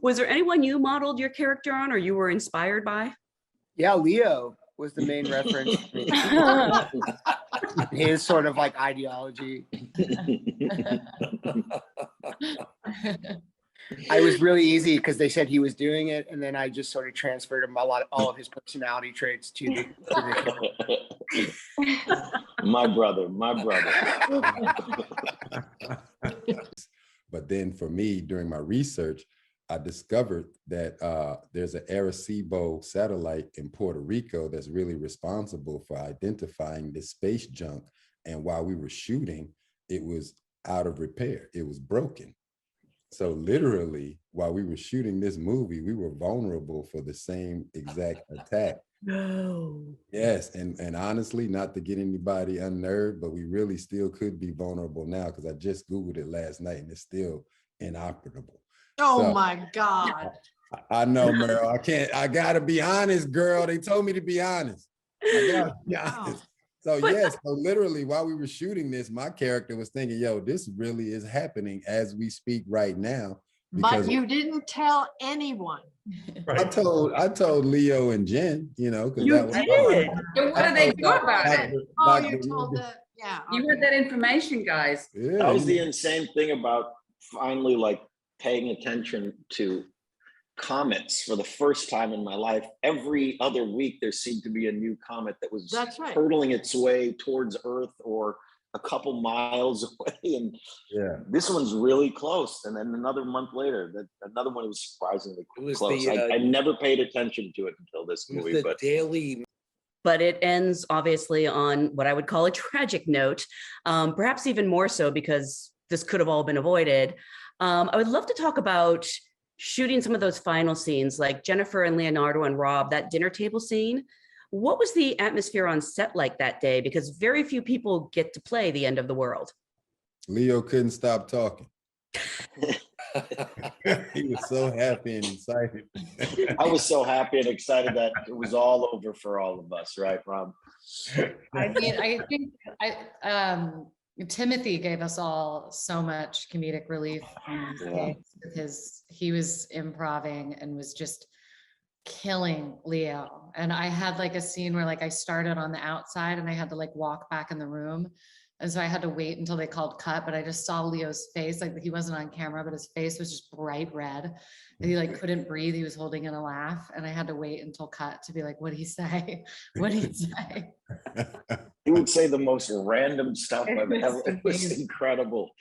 Was there anyone you modeled your character on or you were inspired by? Yeah, Leo was the main reference to me. His sort of like ideology. I was really easy because they said he was doing it, and then I just sort of transferred him all of his personality traits to the My brother. But then for me, during my research, I discovered that there's an Arecibo satellite in Puerto Rico that's really responsible for identifying this space junk. And while we were shooting, it was out of repair. It was broken. So literally, while we were shooting this movie, we were vulnerable for the same exact attack. No. Yes, and honestly, not to get anybody unnerved, but we really still could be vulnerable now because I just Googled it last night and it's still inoperable. Oh So, my God. I know, Meryl. I gotta be honest, girl. They told me to be honest. I gotta be honest. So yes, so literally while we were shooting this, my character was thinking, yo, this really is happening as we speak right now. But you didn't tell anyone. I told Leo and Jen, you know, because You did. So what did they do about it? Oh, you told the, yeah. You had that information, guys. Yeah, That was the insane thing about finally like paying attention to comets for the first time in my life. Every other week there seemed to be a new comet that was hurtling its way towards Earth or a couple miles away, and this one's really close. And then another month later, another one was surprisingly close. I never paid attention to it until this movie. But it ends obviously on what I would call a tragic note, perhaps even more so because this could have all been avoided. I would love to talk about shooting some of those final scenes, like Jennifer and Leonardo and Rob, that dinner table scene. What was the atmosphere on set like that day? Because very few people get to play the end of the world. Leo couldn't stop talking. He was so happy and excited. I was so happy and excited that it was all over for all of us, right, Rob? I mean, I think Timothy gave us all so much comedic relief. Because he was improvising and was just killing Leo. And I had like a scene where like I started on the outside and I had to like walk back in the room. And so I had to wait until they called cut, but I just saw Leo's face, like he wasn't on camera, but his face was just bright red. And he like couldn't breathe. He was holding in a laugh. And I had to wait until cut to be like, what'd he say? What'd he say? He would say the most random stuff I've ever, it was incredible.